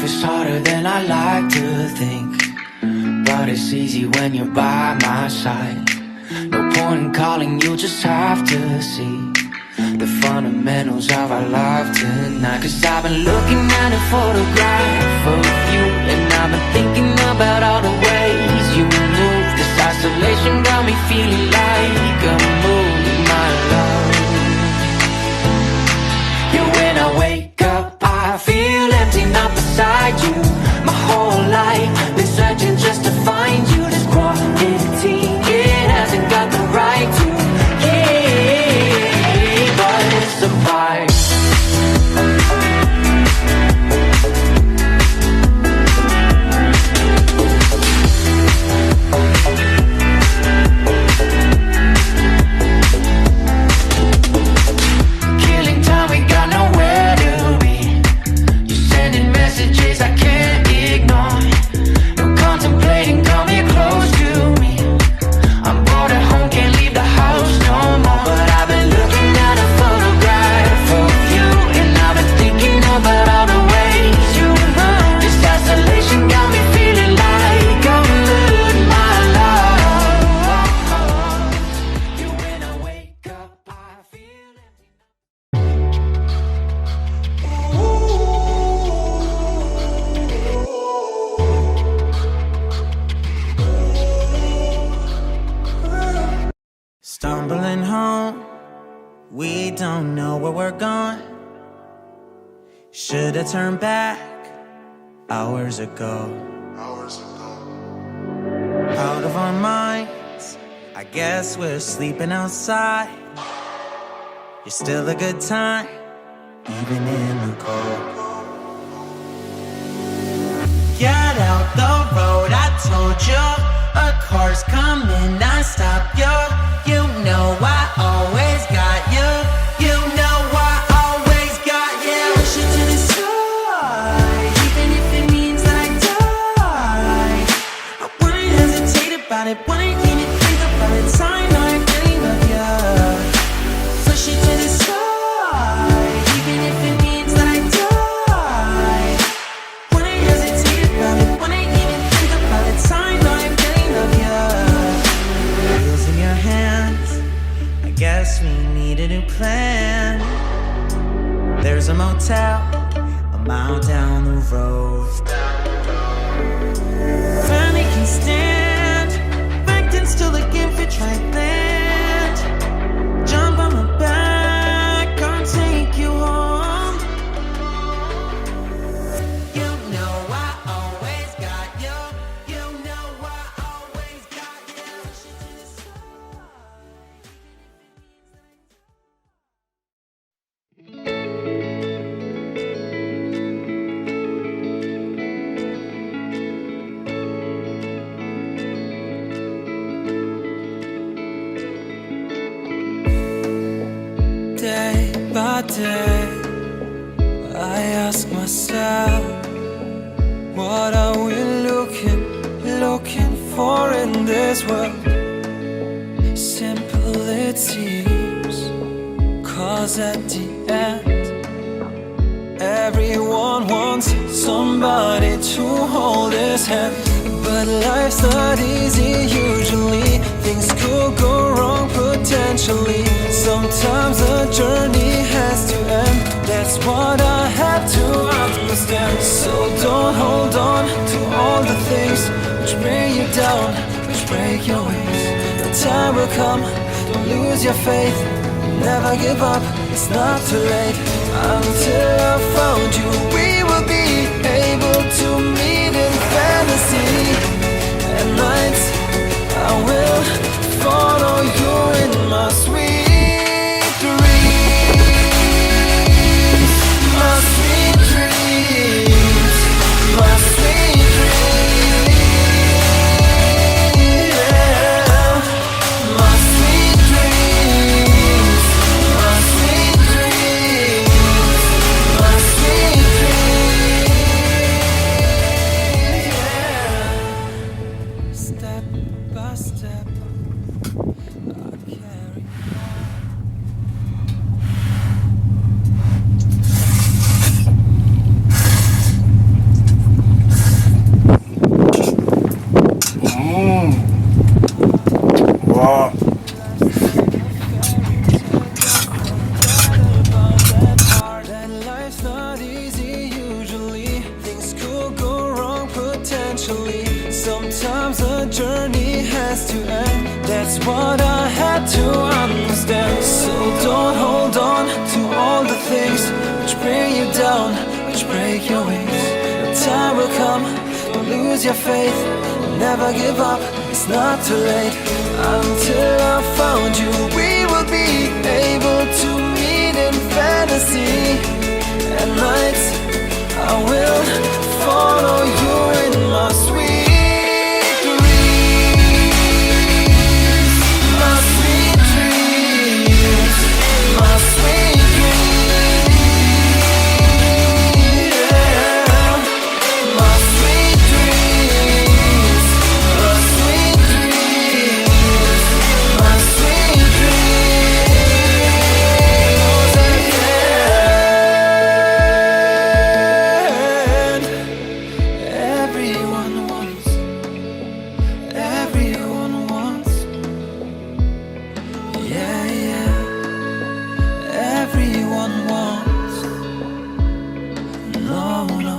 life is harder than I like to think, but it's easy when you're by my side. No point in calling, you just have to see the fundamentals of our life tonight. Cause I've been looking at a photograph of you, and I've been thinking about all the ways you move. This isolation got me feeling like a mood, my love. Yeah, when I wake up, I feel empty, not beside you. My whole life been searching just to find you. This quarantine, it hasn't got the right to, yeah, but it's a vibe. Stumbling home, we don't know where we're going. Should've turned back hours ago. Out of our minds, I guess we're sleeping outside. You're still a good time, even in the cold. Get out the road, I told you. A car's coming, I stop you. You know I always got you. You know I always got you. Push it to the side, even if it means that I die. I wouldn't hesitate about it, wouldn't even think about it. Time I really love you. Push it to the side, even if it means that I die. Wouldn't hesitate about it, wouldn't even think about it. Time I really love you. Wheels in your hands, I guess we need a new plan. There's a motel a mile down the road. Family can stand, backed and still looking for dry land. Jump on my back, I'll take you home. You know I always got you. You know I always got you. Day by day, I ask myself, what are we looking for in this world? Simple it seems, cause at the end, everyone wants somebody to hold his hand. But life's not easy usually, things could go wrong potentially. Sometimes the journey has to end, that's what I had to understand. So don't hold on to all the things which bring you down, which break your wings. The time will come, don't lose your faith, never give up, it's not too late. Until I found you, we will be able to meet in fantasy. At nights, I will follow you in my sweet dreams. My sweet dreams. My sweet dreams. Yeah. My sweet dreams. My sweet dreams. My sweet dreams. eventually. Sometimes a journey has to end. That's what I had to understand. So don't hold on to all the things which bring you down, which break your wings. The time will come, don't lose your faith. Never give up, it's not too late. Until I found you, we will be able to meet in fantasy. At nights, I will follow you in my sweet dreams. My sweet dreams. My sweet dreams. Yeah. My sweet dreams. My sweet dreams. My sweet dreams. And everyone wants, everyone wants, yeah, yeah, everyone wants, no, no,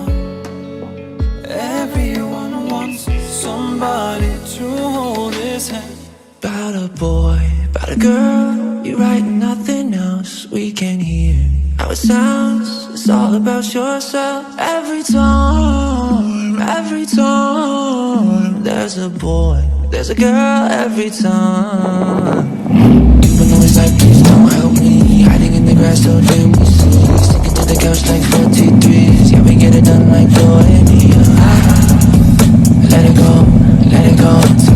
everyone wants somebody to hold his hand. About a boy, about a girl, you write nothing else we can hear. How it sounds, it's all about yourself. Every time there's a boy, there's a girl every time. Even though it's like, please don't help me. Hiding in the grass, so dim we see. Sticking to the couch like 43s. Yeah, we get it done like boy and me. Let it go, let it go.